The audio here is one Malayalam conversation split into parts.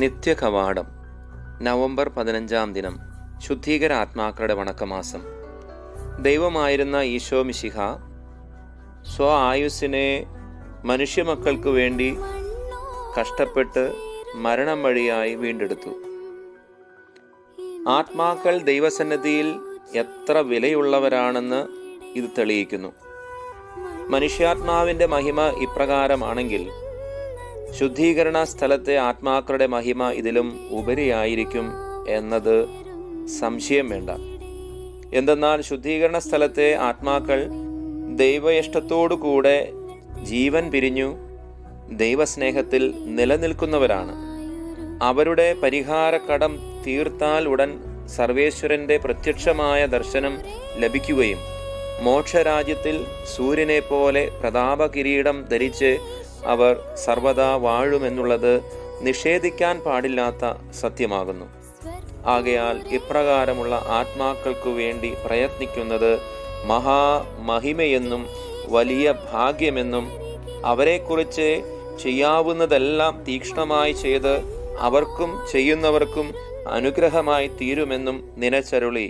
നിത്യകവാടം നവംബർ 15 ദിനം ശുദ്ധീകര ആത്മാക്കളുടെ വണക്കമാസം. ദൈവമായിരുന്ന ഈശോ മിശിഹ സ്വ ആയുസ്സിനെ മനുഷ്യമക്കൾക്ക് വേണ്ടി കഷ്ടപ്പെട്ട് മരണം വഴിയായി വീണ്ടെടുത്തു. ആത്മാക്കൾ ദൈവസന്നിധിയിൽ എത്ര വിലയുള്ളവരാണെന്ന് ഇത് തെളിയിക്കുന്നു. മനുഷ്യാത്മാവിൻ്റെ മഹിമ ഇപ്രകാരമാണെങ്കിൽ ശുദ്ധീകരണ സ്ഥലത്തെ ആത്മാക്കളുടെ മഹിമ ഇതിലും ഉപരിയായിരിക്കും എന്നത് സംശയം വേണ്ട. എന്തെന്നാൽ ശുദ്ധീകരണ സ്ഥലത്തെ ആത്മാക്കൾ ദൈവയിഷ്ടത്തോടു കൂടെ ജീവൻ പിരിഞ്ഞു ദൈവസ്നേഹത്തിൽ നിലനിൽക്കുന്നവരാണ്. അവരുടെ പരിഹാരക്കടം തീർത്താൽ ഉടൻ സർവേശ്വരൻ്റെ പ്രത്യക്ഷമായ ദർശനം ലഭിക്കുകയും മോക്ഷരാജ്യത്തിൽ സൂര്യനെ പോലെ പ്രതാപ കിരീടം ധരിച്ച് അവർ സർവദാ വാഴുമെന്നുള്ളത് നിഷേധിക്കാൻ പാടില്ലാത്ത സത്യമാകുന്നു. ആകയാൽ ഇപ്രകാരമുള്ള ആത്മാക്കൾക്കു വേണ്ടി പ്രയത്നിക്കുന്നത് മഹാമഹിമയെന്നും വലിയ ഭാഗ്യമെന്നും അവരെക്കുറിച്ച് ചെയ്യാവുന്നതെല്ലാം തീക്ഷ്ണമായി ചെയ്ത് അവർക്കും ചെയ്യുന്നവർക്കും അനുഗ്രഹമായി തീരുമെന്നും നിനച്ചരുളി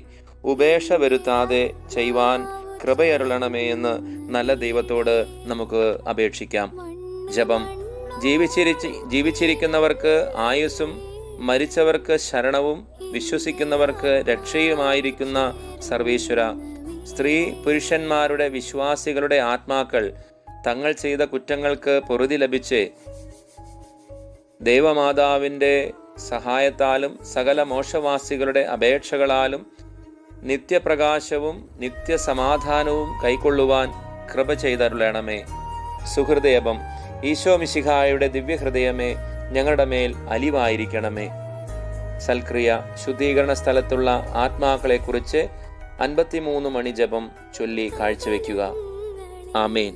ഉപേക്ഷ വരുത്താതെ ചെയ്യുവാൻ കൃപയരുളണമേ എന്ന് നല്ല ദൈവത്തോട് നമുക്ക് അപേക്ഷിക്കാം. ജപം. ജീവിച്ചിരിക്കുന്നവർക്ക് ആയുസ്സും മരിച്ചവർക്ക് ശരണവും വിശ്വസിക്കുന്നവർക്ക് രക്ഷയുമായിരിക്കുന്ന സർവേശ്വര, സ്ത്രീ പുരുഷന്മാരുടെ വിശ്വാസികളുടെ ആത്മാക്കൾ തങ്ങൾ ചെയ്ത കുറ്റങ്ങൾക്ക് പൊറുതി ലഭിച്ച് ദൈവമാതാവിൻ്റെ സഹായത്താലും സകല മോക്ഷവാസികളുടെ അപേക്ഷകളാലും നിത്യപ്രകാശവും നിത്യസമാധാനവും കൈക്കൊള്ളുവാൻ കൃപ ചെയ്തരുളണമേ. സുഹൃദയപം. ഈശോ മിശിഹായുടെ ദിവ്യഹൃദയമേ, ഞങ്ങളുടെ മേൽ അലിവായിരിക്കണമേ. സൽക്രിയ. ശുദ്ധീകരണ സ്ഥലത്തുള്ള ആത്മാക്കളെക്കുറിച്ച് 53 മണി ജപം ചൊല്ലി കാഴ്ചവെക്കുക. ആമേൻ.